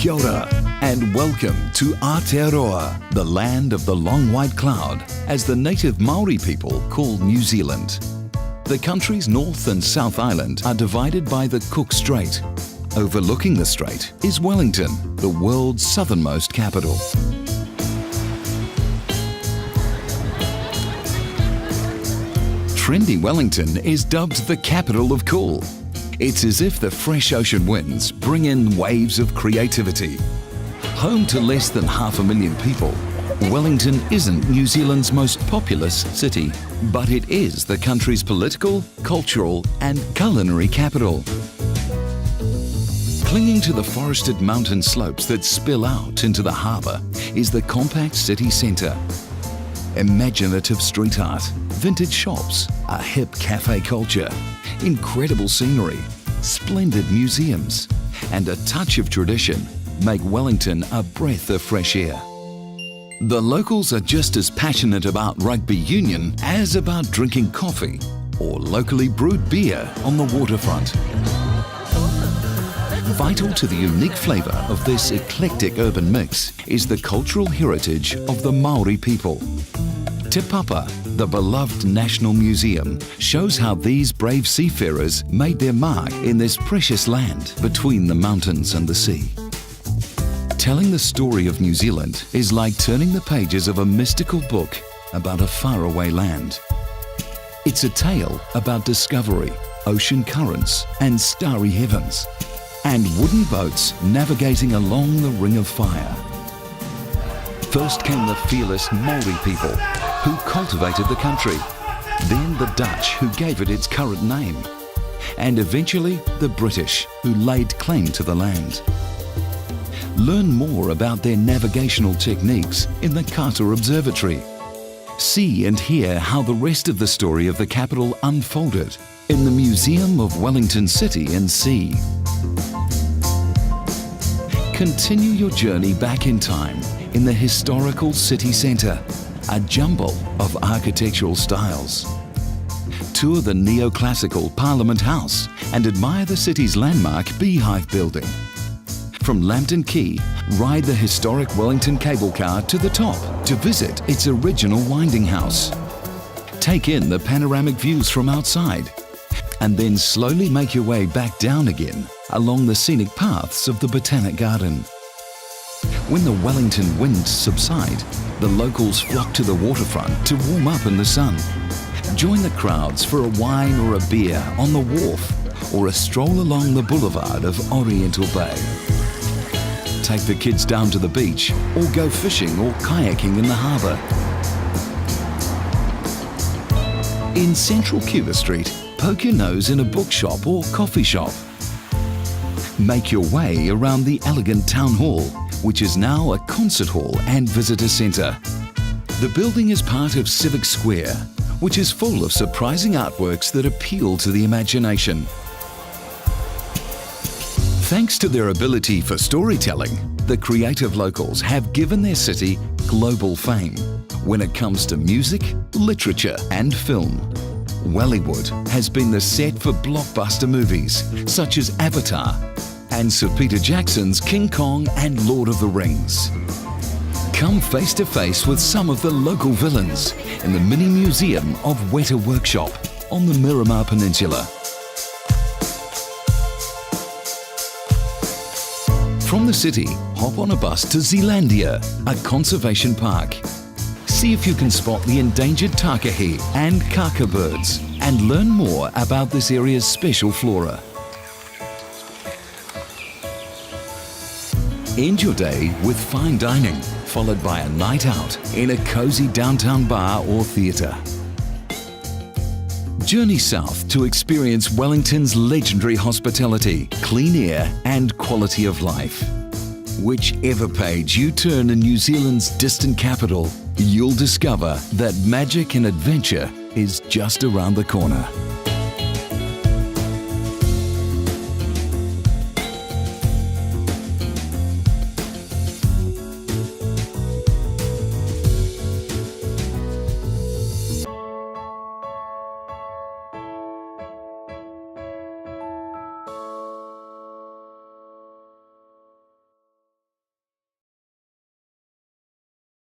Kia ora, and welcome to Aotearoa, the land of the long white cloud, as the native Maori people call New Zealand. The country's North and South Island are divided by the Cook Strait. Overlooking the strait is Wellington, the world's southernmost capital. Trendy Wellington is dubbed the capital of cool. It's as if the fresh ocean winds bring in waves of creativity. Home to less than 500,000 people, Wellington isn't New Zealand's most populous city, but it is the country's political, cultural and culinary capital. Clinging to the forested mountain slopes that spill out into the harbour is the compact city centre. Imaginative street art, vintage shops, a hip cafe culture, incredible scenery, splendid museums, and a touch of tradition make Wellington a breath of fresh air. The locals are just as passionate about rugby union as about drinking coffee or locally brewed beer on the waterfront. Vital to the unique flavour of this eclectic urban mix is the cultural heritage of the Maori people. Te Papa, the beloved National Museum, shows how these brave seafarers made their mark in this precious land between the mountains and the sea. Telling the story of New Zealand is like turning the pages of a mystical book about a faraway land. It's a tale about discovery, ocean currents and starry heavens, and wooden boats navigating along the Ring of Fire. First came the fearless Maori people, who cultivated the country, then the Dutch, who gave it its current name, and eventually the British, who laid claim to the land. Learn more about their navigational techniques in the Carter Observatory. See and hear how the rest of the story of the capital unfolded in the Museum of Wellington City and Sea. Continue your journey back in time in the historical city centre, a jumble of architectural styles. Tour the neoclassical Parliament House and admire the city's landmark Beehive Building. From Lambton Quay, ride the historic Wellington cable car to the top to visit its original winding house. Take in the panoramic views from outside and then slowly make your way back down again along the scenic paths of the Botanic Garden. When the Wellington winds subside, the locals flock to the waterfront to warm up in the sun. Join the crowds for a wine or a beer on the wharf or a stroll along the boulevard of Oriental Bay. Take the kids down to the beach or go fishing or kayaking in the harbour. In central Cuba Street, poke your nose in a bookshop or coffee shop. Make your way around the elegant town hall, which is now a concert hall and visitor centre. The building is part of Civic Square, which is full of surprising artworks that appeal to the imagination. Thanks to their ability for storytelling, the creative locals have given their city global fame when it comes to music, literature and film. Wellywood has been the set for blockbuster movies such as Avatar and Sir Peter Jackson's King Kong and Lord of the Rings. Come face to face with some of the local villains in the mini museum of Weta Workshop on the Miramar Peninsula. From the city, hop on a bus to Zealandia, a conservation park. See if you can spot the endangered takahe and kaka birds and learn more about this area's special flora. End your day with fine dining, followed by a night out in a cosy downtown bar or theatre. Journey south to experience Wellington's legendary hospitality, clean air and quality of life. Whichever page you turn in New Zealand's distant capital, you'll discover that magic and adventure is just around the corner.